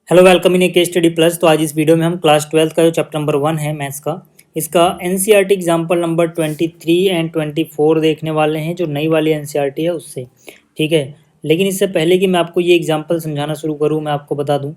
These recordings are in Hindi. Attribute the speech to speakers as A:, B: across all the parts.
A: हेलो वेलकम इन ए के स्टडी प्लस। तो आज इस वीडियो में हम क्लास 12 का जो चैप्टर नंबर 1 है मैथ्स का, इसका एनसीईआरटी एग्जाम्पल नंबर 23 एंड 24 देखने वाले हैं, जो नई वाली एनसीईआरटी है उससे। ठीक है, लेकिन इससे पहले कि मैं आपको ये एग्जाम्पल समझाना शुरू करूँ, मैं आपको बता दूँ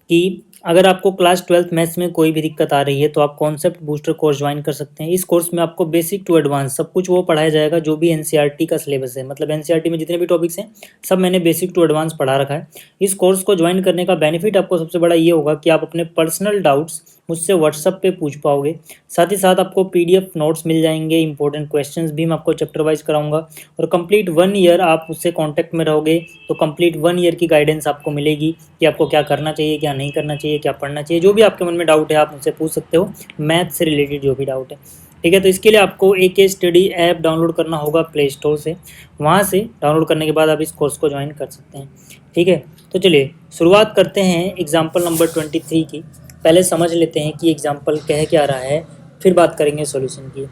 A: कि अगर आपको क्लास 12 मैथ्स में कोई भी दिक्कत आ रही है तो आप कॉन्सेप्ट बूस्टर कोर्स ज्वाइन कर सकते हैं। इस कोर्स में आपको बेसिक टू एडवांस सब कुछ वो पढ़ाया जाएगा जो भी एनसीईआरटी का सिलेबस है। मतलब एनसीईआरटी में जितने भी टॉपिक्स हैं सब मैंने बेसिक टू एडवांस पढ़ा रखा है। इस कोर्स को ज्वाइन करने का बेनिफिट आपको सबसे बड़ा ये होगा कि आप अपने पर्सनल डाउट्स मुझसे व्हाट्सअप पे पूछ पाओगे। साथ ही साथ आपको पीडीएफ नोट्स मिल जाएंगे, इंपॉर्टेंट क्वेश्चंस भी मैं आपको चैप्टर वाइज कराऊंगा, और कंप्लीट 1 ईयर आप मुझसे कांटेक्ट में रहोगे तो कंप्लीट 1 ईयर की गाइडेंस आपको मिलेगी कि आपको क्या करना चाहिए, क्या नहीं करना चाहिए, क्या पढ़ना चाहिए। जो भी आपके मन में डाउट है आप मुझसे पूछ सकते हो, मैथ से रिलेटेड जो भी डाउट है। ठीक है, तो इसके लिए आपको AK स्टडी ऐप डाउनलोड करना होगा प्ले स्टोर से। वहाँ से डाउनलोड करने के बाद आप इस कोर्स को ज्वाइन कर सकते हैं। ठीक है, तो चलिए शुरुआत करते हैं एग्जाम्पल नंबर 23 की। पहले समझ लेते हैं कि एग्जाम्पल कह क्या रहा है, फिर बात करेंगे सॉल्यूशन की।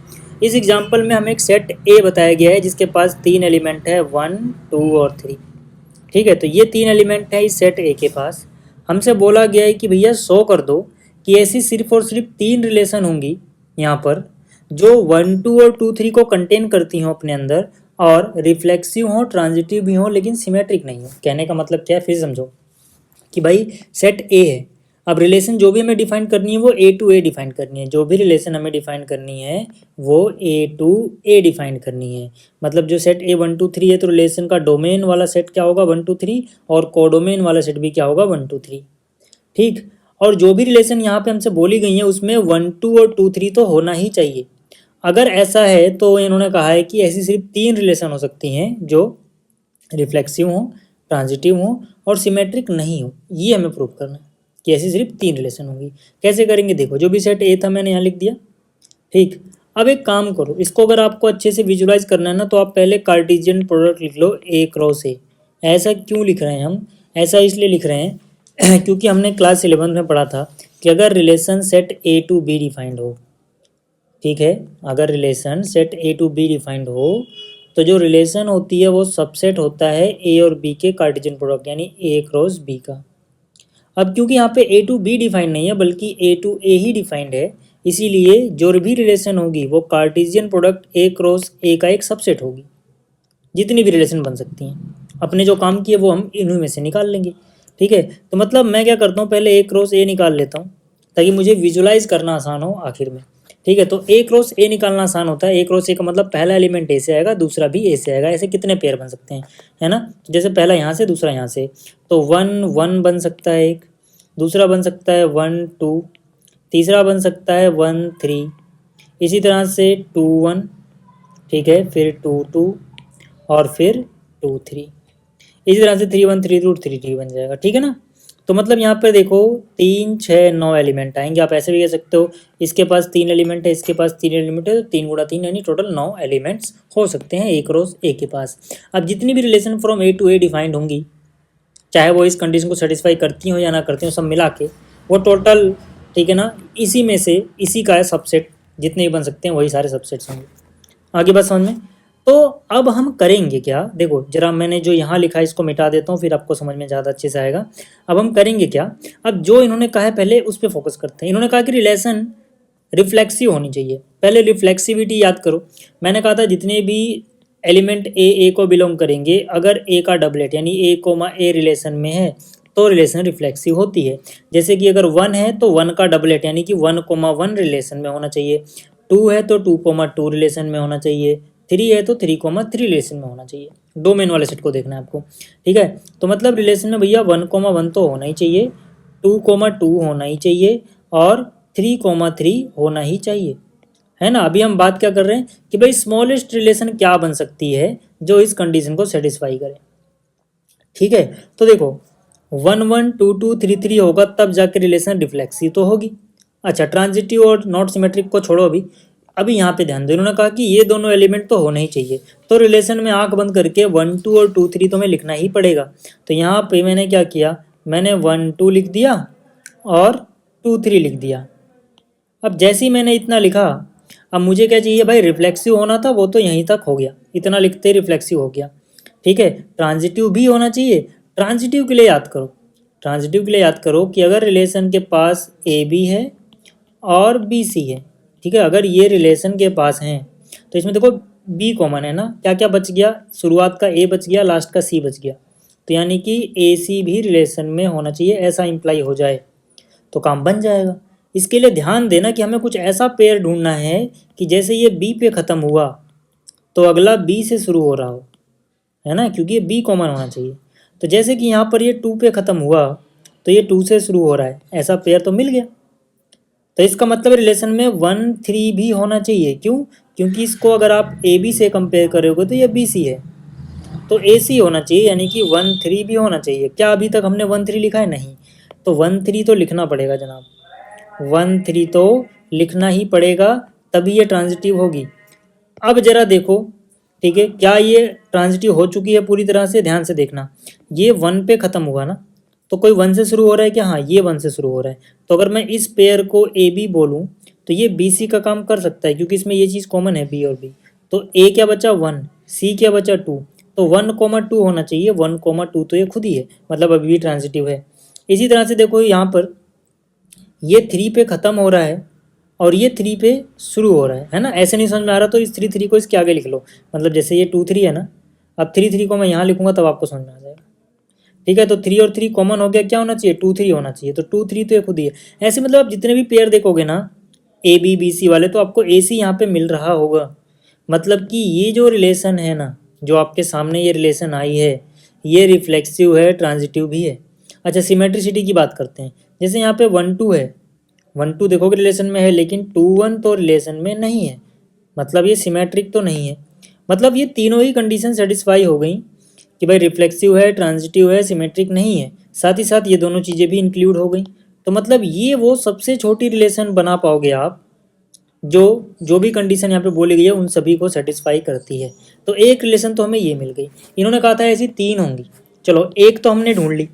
A: इस एग्जाम्पल में हमें एक सेट ए बताया गया है जिसके पास 3 एलिमेंट है, 1, 2 और 3। ठीक है, तो ये 3 एलिमेंट है इस सेट ए के पास। हमसे बोला गया है कि भैया शो कर दो कि ऐसी सिर्फ और सिर्फ 3 रिलेशन होंगी यहाँ पर जो 1, 2 और 2, 3 को कंटेन करती हों अपने अंदर, और रिफ्लेक्सिव हो, ट्रांजिटिव भी हो, लेकिन सिमेट्रिक नहीं हो। कहने का मतलब क्या है, फिर समझो कि भाई सेट ए है। अब रिलेशन जो भी हमें डिफाइन करनी है वो ए टू ए डिफाइन करनी है। जो भी रिलेशन हमें डिफाइन करनी है वो ए टू ए डिफाइन करनी है। मतलब जो सेट ए 1, 2, 3 है तो रिलेशन का डोमेन वाला सेट क्या होगा, 1, 2, 3, और कोडोमेन वाला सेट भी क्या होगा, 1, 2, 3। ठीक, और जो भी रिलेशन यहाँ पे हमसे बोली गई है उसमें 1, 2 और 2, 3 तो होना ही चाहिए। अगर ऐसा है तो इन्होंने कहा है कि ऐसी सिर्फ 3 रिलेशन हो सकती हैं जो रिफ्लेक्सिव हो, ट्रांजिटिव हो और सिमेट्रिक नहीं हो। ये हमें प्रूव करना है कि ऐसी सिर्फ 3 रिलेशन होंगी। कैसे करेंगे, देखो जो भी सेट ए था मैंने यहाँ लिख दिया। ठीक, अब एक काम करो, इसको अगर आपको अच्छे से विजुलाइज करना है ना तो आप पहले कार्टेशियन प्रोडक्ट लिख लो ए क्रॉस ए। ऐसा क्यों लिख रहे हैं हम, ऐसा इसलिए लिख रहे हैं क्योंकि हमने क्लास 11 में पढ़ा था कि अगर relation set A to B defined हो, ठीक है, अगर relation set A to B defined हो तो जो रिलेशन होती है वो सबसेट होता है ए और बी के कार्टेशियन प्रोडक्ट यानी ए क्रॉस बी का। अब क्योंकि यहाँ पे ए टू बी डिफाइंड नहीं है बल्कि ए टू ए ही डिफाइंड है, इसीलिए जो भी रिलेशन होगी वो कार्टेशियन प्रोडक्ट ए क्रॉस ए का एक सबसेट होगी। जितनी भी रिलेशन बन सकती हैं, अपने जो काम किए वो हम इन्हीं में से निकाल लेंगे। ठीक है, तो मतलब मैं क्या करता हूँ, पहले ए क्रॉस ए निकाल लेता हूँ ताकि मुझे विजुलाइज करना आसान हो आखिर में। ठीक है, तो ए क्रॉस ए निकालना आसान होता है। ए क्रॉस ए का मतलब पहला एलिमेंट ए से आएगा, दूसरा भी ए से आएगा। ऐसे कितने पेयर बन सकते हैं, है ना। जैसे पहला यहाँ से, दूसरा यहाँ से, तो 1, 1 बन सकता है एक, दूसरा बन सकता है 1, 2, तीसरा बन सकता है 1, 3, इसी तरह से 2, 1, ठीक है, फिर 2, 2 और फिर 2, 3, इसी तरह से 3, 1, 3, 2, 3, 3 बन जाएगा। ठीक है ना। तो मतलब यहाँ पर देखो 3, 6, 9 एलिमेंट आएंगे। आप ऐसे भी कह सकते हो इसके पास 3 एलिमेंट है, इसके पास 3 एलिमेंट है, तो 3 गुणा 3 यानी टोटल 9 एलिमेंट्स हो सकते हैं ए क्रॉस ए के पास। अब जितनी भी relation from A to A defined होंगी, चाहे वो इस कंडीशन को सेटिस्फाई करती हो या ना करती हो, सब मिला के वो टोटल, ठीक है ना, इसी में से इसी का है सबसेट। जितने भी बन सकते हैं वही सारे सबसेट्स होंगे। आगे बात समझ में। तो अब हम करेंगे क्या, देखो जरा मैंने जो यहाँ लिखा है इसको मिटा देता हूँ, फिर आपको समझ में ज़्यादा अच्छे से आएगा। अब हम करेंगे क्या, अब जो इन्होंने कहा है पहले उस पर फोकस करते हैं। इन्होंने कहा कि रिलेशन रिफ्लेक्सिव होनी चाहिए। पहले रिफ्लेक्सिविटी याद करो। मैंने कहा था जितने भी एलिमेंट ए को बिलोंग करेंगे, अगर ए का डबलेट यानी ए कोमा ए रिलेशन में है तो रिलेशन रिफ्लेक्सिव होती है। जैसे कि अगर 1 है तो 1 का डबलेट यानी कि 1, 1 रिलेशन में होना चाहिए, 2 है तो 2, 2 रिलेशन में होना चाहिए, 3 है तो 3, 3 रिलेशन में होना चाहिए। डोमेन वाले सेट को देखना है आपको। ठीक है, तो मतलब रिलेशन में भैया 1, 1 तो होना ही चाहिए, 2, 2 होना ही चाहिए, और 3, 3 होना ही चाहिए, है ना। अभी हम बात क्या कर रहे हैं कि भाई स्मॉलेस्ट रिलेशन क्या बन सकती है जो इस कंडीशन को सेटिस्फाई करे। ठीक है, तो देखो 1, 1, 2, 2, 3, 3 होगा तब जाके रिलेशन रिफ्लेक्सिव तो होगी। अच्छा, ट्रांजिटिव और नॉट सिमेट्रिक को छोड़ो अभी। अभी यहाँ पे ध्यान दो, इन्होंने कहा कि ये दोनों एलिमेंट तो होने ही चाहिए, तो रिलेशन में आंख बंद करके 1, 2 और 2, 3 तो हमें लिखना ही पड़ेगा। तो यहाँ पे मैंने क्या किया, मैंने 1, 2 लिख दिया और 2, 3 लिख दिया। अब जैसे ही मैंने इतना लिखा, अब मुझे क्या चाहिए भाई, रिफ्लेक्सिव होना था, वो तो यहीं तक हो गया, इतना लिखते ही रिफ्लेक्सिव हो गया। ठीक है, ट्रांजिटिव भी होना चाहिए। ट्रांजिटिव के लिए याद करो, ट्रांजिटिव के लिए याद करो कि अगर रिलेशन के पास ए बी है और बी सी है, ठीक है, अगर ये रिलेशन के पास हैं तो इसमें देखो बी कॉमन है ना, क्या क्या बच गया, शुरुआत का ए बच गया, लास्ट का सी बच गया, तो यानी कि ए सी भी रिलेशन में होना चाहिए, ऐसा इंप्लाई हो जाए तो काम बन जाएगा। इसके लिए ध्यान देना कि हमें कुछ ऐसा पेयर ढूंढना है कि जैसे ये बी पे ख़त्म हुआ तो अगला बी से शुरू हो रहा हो, है ना, क्योंकि ये बी कॉमन होना चाहिए। तो जैसे कि यहाँ पर ये 2 पे ख़त्म हुआ तो ये 2 से शुरू हो रहा है, ऐसा पेयर तो मिल गया। तो इसका मतलब रिलेशन में 1 3 भी होना चाहिए, क्यों, क्योंकि इसको अगर आप ए बी से कंपेयर करोगे तो ये बी सी है, तो ए सी होना चाहिए, यानी कि 1 3 भी होना चाहिए। क्या अभी तक हमने 1 3 लिखा है? नहीं, तो 1 3 तो लिखना पड़ेगा जनाब, 1 3 तो लिखना ही पड़ेगा, तभी ये ट्रांजिटिव होगी। अब जरा देखो, ठीक है, क्या ये ट्रांजिटिव हो चुकी है पूरी तरह से? ध्यान से देखना, ये 1 पे ख़त्म हुआ ना, तो कोई 1 से शुरू हो रहा है क्या? हाँ, ये 1 से शुरू हो रहा है। तो अगर मैं इस पेयर को ए बी बोलूँ तो ये बी सी का काम कर सकता है, क्योंकि इसमें ये चीज़ कॉमन है बी और बी। तो ए क्या बचा? 1, सी क्या बचा? 2, तो 1,2 होना चाहिए, 1,2 तो ये खुद ही है, मतलब अभी भी ट्रांजिटिव है। इसी तरह से देखो यहाँ पर ये 3 पे ख़त्म हो रहा है और ये 3 पे शुरू हो रहा है ना, ऐसे नहीं समझ में आ रहा तो इस 3 3 को इसके आगे लिख लो, मतलब जैसे ये 2 3 है ना, अब 3 3 को मैं यहाँ लिखूंगा तब आपको समझ में आ जाएगा, ठीक है। तो 3 और 3 कॉमन हो गया, क्या होना चाहिए? 2 3 होना चाहिए, तो 2 3 तो ये खुद ही है। ऐसे मतलब आप जितने भी पेयर देखोगे ना ए बी बी सी वाले, तो आपको ए सी यहाँ पे मिल रहा होगा, मतलब कि ये जो रिलेशन है ना, जो आपके सामने ये रिलेशन आई है, ये रिफ्लेक्सिव है, ट्रांजिटिव भी है। अच्छा, सिमेट्रिसिटी की बात करते हैं। जैसे यहाँ पे 1 2 है, 1 2 देखोगे रिलेशन में है, लेकिन 2 1 तो रिलेशन में नहीं है, मतलब ये सिमेट्रिक तो नहीं है। मतलब ये तीनों ही कंडीशन सेटिस्फाई हो गई कि भाई रिफ्लेक्सिव है, ट्रांजिटिव है, सिमेट्रिक नहीं है, साथ ही साथ ये दोनों चीज़ें भी इंक्लूड हो गई। तो मतलब ये वो सबसे छोटी रिलेशन बना पाओगे आप जो जो भी कंडीशन यहाँ पे बोली गई है उन सभी को सेटिस्फाई करती है। तो एक रिलेशन तो हमें ये मिल गई, इन्होंने कहा था ऐसी 3 होंगी, चलो एक तो हमने ढूंढ ली।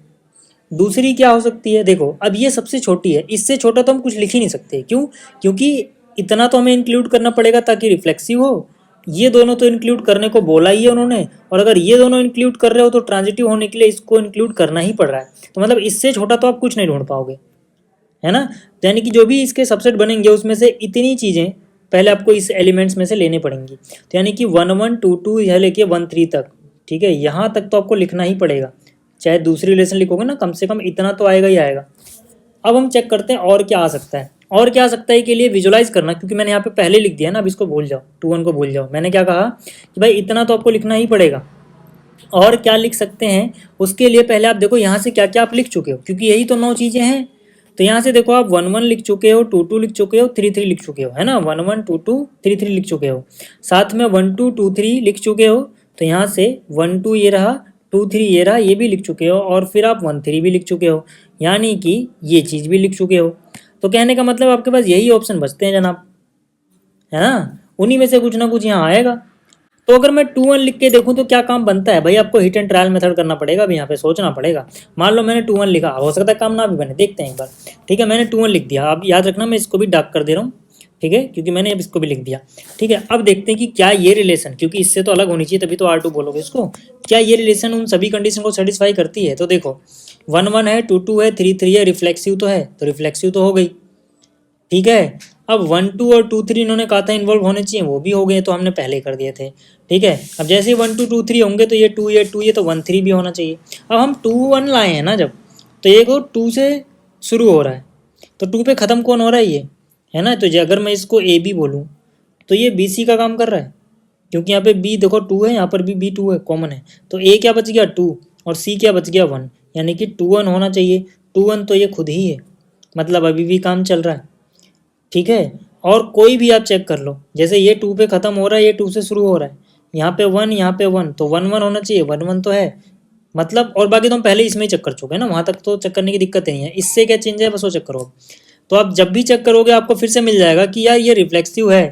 A: दूसरी क्या हो सकती है? देखो अब ये सबसे छोटी है, इससे छोटा तो हम कुछ लिख ही नहीं सकते, क्यों? क्योंकि इतना तो हमें इंक्लूड करना पड़ेगा ताकि रिफ्लेक्सिव हो, ये दोनों तो इंक्लूड करने को बोला ही है उन्होंने, और अगर ये दोनों इंक्लूड कर रहे हो तो ट्रांजिटिव होने के लिए इसको इंक्लूड करना ही पड़ रहा है, तो मतलब इससे छोटा तो आप कुछ नहीं ढूंढ पाओगे, है ना। तो यानी कि जो भी इसके सबसेट बनेंगे उसमें से इतनी चीज़ें पहले आपको इस एलिमेंट्स में से लेने पड़ेंगी, तो यानी कि 1 1 2 2 यह लेके 1 3 तक, ठीक है, यहाँ तक तो आपको लिखना ही पड़ेगा, चाहे दूसरी रिलेशन लिखोगे ना, कम से कम इतना तो आएगा ही आएगा। अब हम चेक करते हैं और क्या आ सकता है, और क्या आ सकता है के लिए विजुलाइज करना, क्योंकि मैंने यहाँ पे पहले लिख दिया ना, अब इसको भूल जाओ, 2 1 को भूल जाओ। मैंने क्या कहा कि भाई इतना तो आपको लिखना ही पड़ेगा। और क्या लिख सकते हैं उसके लिए पहले आप देखो यहाँ से क्या क्या आप लिख चुके हो, क्योंकि यही तो 9 चीज़ें हैं। तो यहाँ से देखो आप 1 1 लिख चुके हो, 2 2 लिख चुके हो, 3 3 लिख चुके हो, है ना, 1 1 2 2 3 3 लिख चुके हो, साथ में 1 2 2 3 लिख चुके हो, तो यहाँ से 1 2 ये रहा, 2 3 ये रहा, ये भी लिख चुके हो, और फिर आप 1 3 भी लिख चुके हो, यानी कि ये चीज़ भी लिख चुके हो। तो कहने का मतलब आपके पास यही ऑप्शन बचते हैं जनाब, है ना, उन्हीं में से कुछ ना कुछ यहाँ आएगा। तो अगर मैं 2 1 लिख के देखूं तो क्या काम बनता है? भाई आपको हिट एंड ट्रायल मेथड करना पड़ेगा, अभी यहाँ पे सोचना पड़ेगा। मान लो मैंने 2 1 लिखा, हो सकता है काम ना भी बने, देखते हैं एक बार, ठीक है। मैंने 2 1 लिख दिया, अब याद रखना मैं इसको भी डार्क कर दे रहा हूँ, ठीक है, क्योंकि मैंने अब इसको भी लिख दिया, ठीक है। अब देखते हैं कि क्या ये रिलेशन, क्योंकि इससे तो अलग होनी चाहिए तभी तो R2 बोलोगे इसको, क्या ये रिलेशन उन सभी कंडीशन को सेटिस्फाई करती है? तो देखो 1 1 है, 2 2 है, 3 3 है, रिफ्लेक्सिव तो है, तो रिफ्लेक्सिव तो हो गई, ठीक है। अब 1 2 और 2 3 इन्होंने कहा था इन्वॉल्व होने चाहिए, वो भी हो गए, तो हमने पहले कर दिए थे, ठीक है। अब जैसे ही 1 2 2 3 होंगे तो ये 2 ये 2 ये, तो 1 3 भी होना चाहिए। अब हम 2 1 लाए हैं ना जब, तो ये को 2 से शुरू हो रहा है, तो 2 पे ख़त्म कौन हो रहा है? ये, है ना। तो अगर मैं इसको ए बी बोलूँ तो ये बी सी का काम कर रहा है, क्योंकि यहाँ पे बी देखो 2 है, यहाँ पर भी बी 2 है, कॉमन है, तो ए क्या बच गया? 2, और सी क्या बच गया? 1, यानी कि 2 1 होना चाहिए, 2 1 तो ये खुद ही है, मतलब अभी भी काम चल रहा है, ठीक है। और कोई भी आप चेक कर लो, जैसे ये 2 पे ख़त्म हो रहा है, ये 2 से शुरू हो रहा है, यहाँ पे 1, यहाँ पे 1, तो 1 1 होना चाहिए, 1 1 तो है, मतलब, और बाकी तो हम पहले इसमें ही चेक कर चुके हैं ना, वहाँ तक तो चेक करने की दिक्कत नहीं है। इससे क्या चेंज है, बस वो चेक करो। तो आप जब भी चेक करोगे आपको फिर से मिल जाएगा कि यार ये रिफ्लेक्सिव है,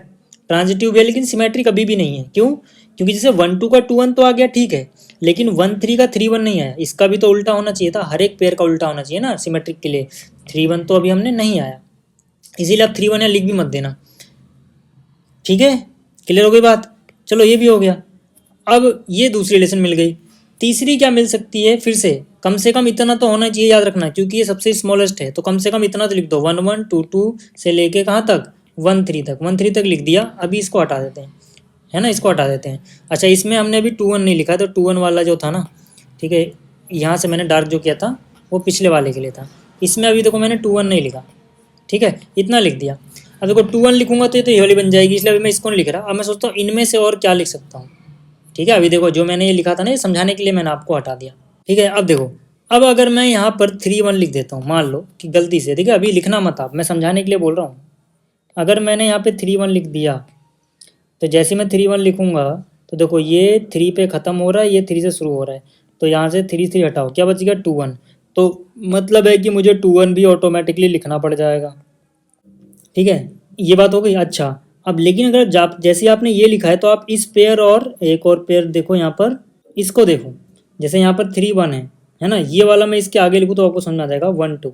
A: ट्रांजिटिव भी है, लेकिन सिमेट्रिक अभी भी नहीं है। क्यों? क्योंकि जैसे 1 2 का 2 1 तो आ गया, ठीक है, लेकिन 1 3 का 3 1 नहीं आया, इसका भी तो उल्टा होना चाहिए था, हर एक पेयर का उल्टा होना चाहिए ना सिमेट्रिक के लिए। 3 1 तो अभी हमने नहीं आया, इसीलिए आप 3 1 लिख भी मत देना, ठीक है। क्लियर हो गई बात? चलो ये भी हो गया। अब ये दूसरी रिलेशन मिल गई, तीसरी क्या मिल सकती है? फिर से कम से कम इतना तो होना चाहिए, याद रखना, क्योंकि ये सबसे स्मॉलेस्ट है, तो कम से कम इतना तो लिख दो, 1 1 2 2 से लेके कहाँ तक 1 3 तक, 1 3 तक लिख दिया। अभी इसको हटा देते हैं, है ना, इसको हटा देते हैं। अच्छा, इसमें हमने अभी 2 1 नहीं लिखा, तो 2 1 वाला जो था ना, ठीक है, यहाँ से मैंने डार्क जो किया था वो पिछले वाले के लिए था। इसमें अभी देखो मैंने 2 1 नहीं लिखा, ठीक है, इतना लिख दिया। अब देखो 2 1 लिखूंगा तो ये वाली बन जाएगी, इसलिए अभी मैं इसको नहीं लिख रहा। अब मैं सोचता हूँ इनमें से और क्या लिख सकता हूँ, ठीक है। अभी देखो जो मैंने ये लिखा था ना, ये समझाने के लिए मैंने आपको हटा दिया, ठीक है। अब देखो, अब अगर मैं यहाँ पर 3 1 लिख देता हूँ, मान लो कि गलती से, ठीक है, अभी लिखना मत आप, मैं समझाने के लिए बोल रहा हूँ। अगर मैंने यहाँ पे 3 1 लिख दिया, तो जैसे मैं 3 1 लिखूंगा तो देखो ये 3 पे ख़त्म हो रहा है, ये 3 से शुरू हो रहा है, तो यहाँ से 3 3 हटाओ, क्या बचेगा 2 1। तो मतलब है कि मुझे 2 1 भी ऑटोमेटिकली लिखना पड़ जाएगा, ठीक है, ये बात हो गई। अच्छा, अब लेकिन अगर जैसे आपने ये लिखा है, तो आप इस पेयर और एक और पेयर देखो, यहाँ पर इसको देखो, जैसे यहाँ पर 3 1 है ना, ये वाला मैं इसके आगे लिखूँ तो आपको समझ में आ जाएगा 1 2,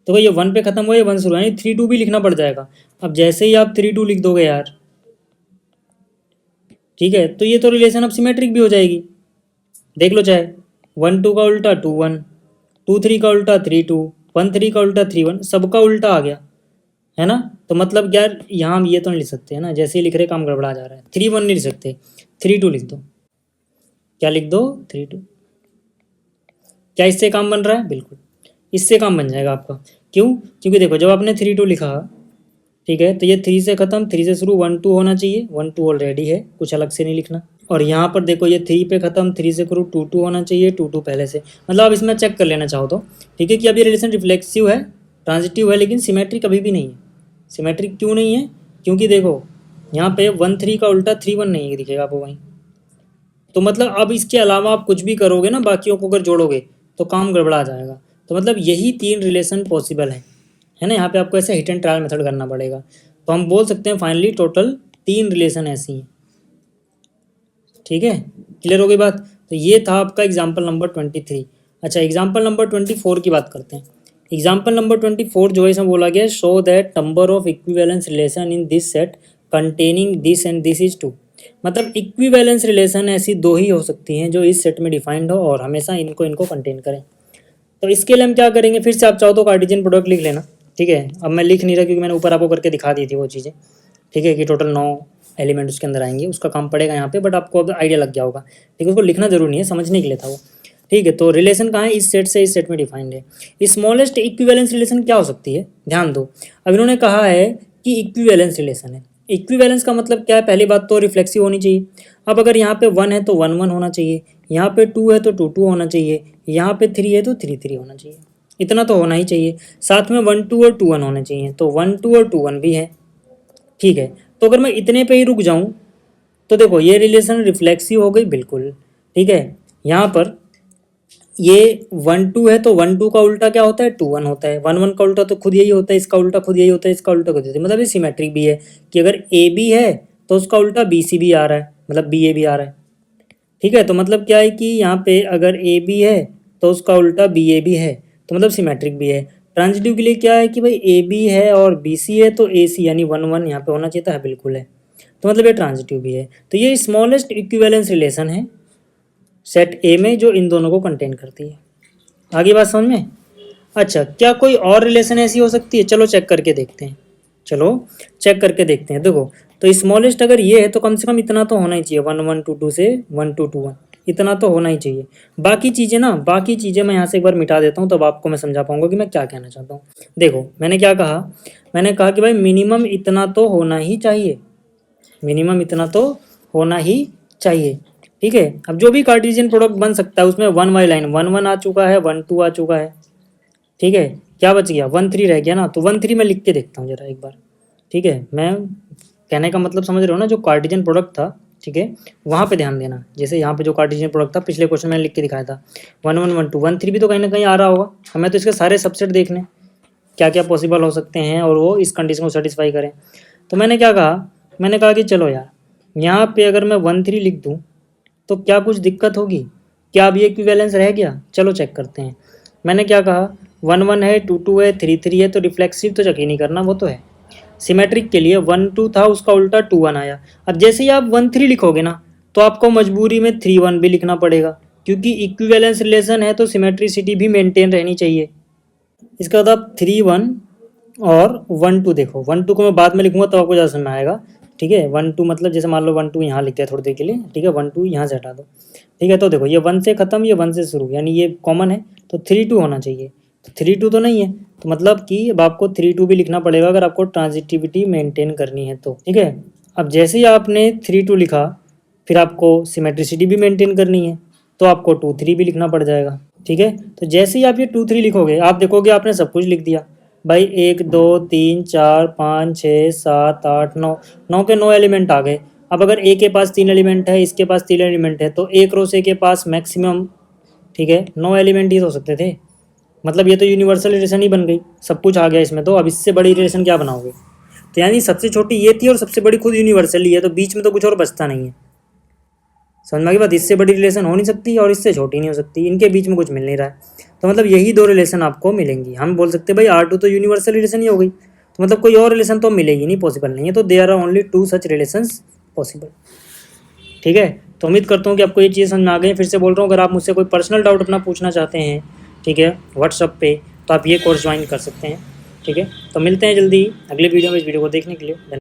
A: तो ये 1 पे खत्म हुआ, ये 1 शुरू है, 3 2 भी लिखना पड़ जाएगा। अब जैसे ही आप 3 2 लिख दोगे यार, ठीक है, तो ये तो रिलेशन अब सिमेट्रिक भी हो जाएगी, देख लो चाहे 1 2 का उल्टा 2 1, 2 3 का उल्टा 3 2, 1 3 का उल्टा 3 1, सबका उल्टा आ गया, है ना। तो मतलब क्या, यहाँ हम ये तो नहीं लिख सकते, है ना, जैसे ही लिख रहे काम गड़बड़ा जा रहा है। 3 1 नहीं लिख सकते, 3 2 लिख दो, क्या लिख दो 3 2। क्या इससे काम बन रहा है? बिल्कुल इससे काम बन जाएगा आपका। क्यों? क्योंकि देखो जब आपने 3 2 लिखा, ठीक है, तो ये 3 से ख़त्म, 3 से शुरू, 1 2 होना चाहिए, 1 2 ऑलरेडी है, कुछ अलग से नहीं लिखना। और यहाँ पर देखो ये 3 पे ख़त्म, 3 से शुरू, 2 2 होना चाहिए, 2 2 पहले से। मतलब आप इसमें चेक कर लेना चाहो तो, ठीक है, कि अब ये रिलेशन रिफ्लेक्सिव है, ट्रांजिटिव है, लेकिन सिमेट्रिक कभी भी नहीं है। सिमेट्रिक क्यों नहीं है? क्योंकि देखो यहाँ पे 1 3 का उल्टा 3 1 नहीं दिखेगा आपको वहीं। तो मतलब अब इसके अलावा आप कुछ भी करोगे ना, बाकियों को अगर जोड़ोगे तो काम गड़बड़ा जाएगा। तो मतलब यही 3 रिलेशन पॉसिबल है ना। यहाँ पे आपको ऐसे हिट एंड ट्रायल मेथड करना पड़ेगा। तो हम बोल सकते हैं फाइनली टोटल 3 रिलेशन ऐसी हैं, ठीक है, क्लियर हो गई बात। तो ये था आपका एग्जाम्पल नंबर 23। अच्छा, एग्जाम्पल नंबर 24 की बात करते हैं। एग्जाम्पल नंबर 24 जो है इसमें बोला गया, show that number of equivalence relation in this set containing this and this is 2। मतलब इक्विवेलेंस रिलेशन ऐसी 2 ही हो सकती हैं जो इस सेट में डिफाइंड हो और हमेशा इनको कंटेन करें। तो इसके लिए हम क्या करेंगे, फिर से आप चाहो तो कार्टेशियन प्रोडक्ट लिख लेना, ठीक है। अब मैं लिख नहीं रहा क्योंकि मैंने ऊपर आपको करके दिखा दी थी वो चीज़ें, ठीक है, कि टोटल 9 एलिमेंट उसके अंदर आएंगे, उसका काम पड़ेगा यहाँ पे, बट आपको अब आइडिया लग गया होगा, ठीक है। उसको लिखना जरूरी नहीं है, समझने के लिए था वो, ठीक है। तो रिलेशन कहाँ है, इस सेट से इस सेट में डिफाइंड है। स्मॉलेस्ट इक्विवेलेंस रिलेशन क्या हो सकती है, ध्यान दो। अब इन्होंने कहा है कि इक्विवेलेंस रिलेशन है। इक्विवेलेंस का मतलब क्या है, पहली बात तो रिफ्लेक्सिव होनी चाहिए। अब अगर यहाँ पे 1 है तो 1 1 होना चाहिए, यहाँ पे 2 है तो 2 2 होना चाहिए, यहाँ पे 3 है तो 3 3 होना चाहिए, इतना तो होना ही चाहिए। साथ में 1 2 और 2 1 होने चाहिए, तो 1 2 और 2 1 भी है, ठीक है। तो अगर मैं इतने पे ही रुक जाऊँ तो देखो ये रिलेशन रिफ्लेक्सिव हो गई बिल्कुल, ठीक है। यहाँ पर ये 1 2 है तो 1 2 का उल्टा क्या होता है, 2 1 होता है। 1 1 का उल्टा तो खुद यही होता है, इसका उल्टा खुद यही होता है, इसका उल्टा खुद यही होता है। मतलब ये सिमेट्रिक भी है कि अगर ए बी है तो उसका उल्टा बी सी भी आ रहा है, मतलब बी ए भी आ रहा है, ठीक है। तो मतलब क्या है कि यहाँ पे अगर ए बी है तो उसका उल्टा बी ए भी है, तो मतलब सिमेट्रिक भी है। ट्रांजिटिव के लिए क्या है कि भाई ए बी है और बी सी है तो ए सी यानी 1 1 यहाँ पे होना चाहिए था, बिल्कुल है, तो मतलब ये ट्रांजिटिव भी है। तो ये स्मॉलेस्ट इक्विवेलेंस रिलेशन है सेट ए में जो इन दोनों को कंटेन करती है। आगे बात समझ में? अच्छा, क्या कोई और रिलेशन ऐसी हो सकती है? चलो चेक करके देखते हैं, चलो चेक करके देखते हैं। देखो तो स्मॉलेस्ट अगर ये है तो कम से कम इतना तो होना ही चाहिए, 1 1 2 2 से 1 2 2 1, इतना तो होना ही चाहिए। बाकी चीज़ें ना, बाकी चीज़ें मैं यहाँ से एक बार मिटा देता हूँ, तब आपको मैं समझा पाऊंगा कि मैं क्या कहना चाहता हूँ। देखो मैंने क्या कहा, मैंने कहा कि भाई मिनिमम इतना तो होना ही चाहिए, मिनिमम इतना तो होना ही चाहिए, ठीक है। अब जो भी कार्टेशियन प्रोडक्ट बन सकता है उसमें 1 वाई लाइन 1 1 आ चुका है, 1 2 आ चुका है, ठीक है। क्या बच गया, 1 3 रह गया ना, तो 1 3 मैं लिख के देखता हूँ जरा एक बार, ठीक है। मैं कहने का मतलब समझ रहे हो ना, जो कार्टेशियन प्रोडक्ट था, ठीक है, वहाँ पे ध्यान देना। जैसे यहाँ पे जो कार्टेशियन प्रोडक्ट था पिछले क्वेश्चन मैंने लिख के दिखाया था, 1 1 1 2 1 3 भी तो कहीं ना कहीं आ रहा होगा। हमें तो इसके सारे सबसेट देखने क्या क्या पॉसिबल हो सकते हैं और वो इस कंडीशन को सेटिस्फाई करें। तो मैंने क्या कहा, मैंने कहा कि चलो यार यहाँ पे अगर मैं 1 3 लिख दूँ तो क्या कुछ दिक्कत होगी, क्या अब ये इक्विवेलेंस रह गया? चलो चेक करते हैं। मैंने क्या कहा, 1 1 है, 2 2 है, 3 3 है, तो रिफ्लेक्सिव तो यकीन नहीं करना, वो तो है। सिमेट्रिक के लिए 1 2 था, उसका उल्टा 2 1 आया। अब जैसे ही आप 1 3 लिखोगे ना तो आपको मजबूरी में 3 1 भी लिखना पड़ेगा, क्योंकि इक्विवेलेंस रिलेशन है तो सिमेट्रिसिटी भी मेंटेन रहनी चाहिए। इसका बाद आप 3 1 और 1 2 देखो, 1 2 को मैं बाद में लिखूंगा तो आपको ज़्यादा समझ में आएगा। ठीक है, 1 2 मतलब जैसे मान लो 1 2 यहाँ लिख दिया थोड़ी देर के लिए, ठीक है, 1 2 यहाँ से हटा दो। ठीक है, तो देखो ये 1 से ख़त्म, ये 1 से शुरू, यानी ये कॉमन है तो 3 2 होना चाहिए। तो 3 2 तो नहीं है, तो मतलब कि अब आपको 3 2 भी लिखना पड़ेगा अगर आपको ट्रांजिटिविटी मेंटेन करनी है तो। ठीक है, अब जैसे ही आपने 3 2 लिखा, फिर आपको सिमेट्रिसिटी भी मेंटेन करनी है तो आपको 2 3 भी लिखना पड़ जाएगा। ठीक है, तो जैसे ही आप ये 2 3 लिखोगे, आप देखोगे आपने सब कुछ लिख दिया भाई, 1 2 3 4 5 6 7 8 9, 9 के 9 एलिमेंट आ गए। अब अगर ए के पास 3 एलिमेंट है, इसके पास 3 एलिमेंट है, तो एक रो से के पास मैक्सिमम, ठीक है, 9 एलिमेंट ही हो सकते थे। मतलब ये तो यूनिवर्सल रिलेशन ही बन गई, सब कुछ आ गया इसमें, तो अब इससे बड़ी रिलेशन क्या बनाओगे। तो यानी सबसे छोटी ये थी और सबसे बड़ी खुद यूनिवर्सल ही है, तो बीच में तो कुछ और बचता नहीं है। समझ में आ गई बात, इससे बड़ी रिलेशन हो नहीं सकती और इससे छोटी नहीं हो सकती, इनके बीच में कुछ मिल नहीं रहा है। तो मतलब यही दो रिलेशन आपको मिलेंगी। हम बोल सकते हैं भाई R2 तो यूनिवर्सल रिलेशन ही हो गई, तो मतलब कोई और रिलेशन तो मिलेगी नहीं, पॉसिबल नहीं है। तो there are only 2 such relations possible. ठीक है, तो उम्मीद करता हूँ कि आपको ये चीज़ समझ में आ गई। फिर से बोल रहा हूँ, अगर आप मुझसे कोई पर्सनल डाउट अपना पूछना चाहते हैं, ठीक है, व्हाट्सअप पे, तो आप ये कोर्स ज्वाइन कर सकते हैं। ठीक है, तो मिलते हैं जल्दी अगले वीडियो में। इस वीडियो को देखने के लिए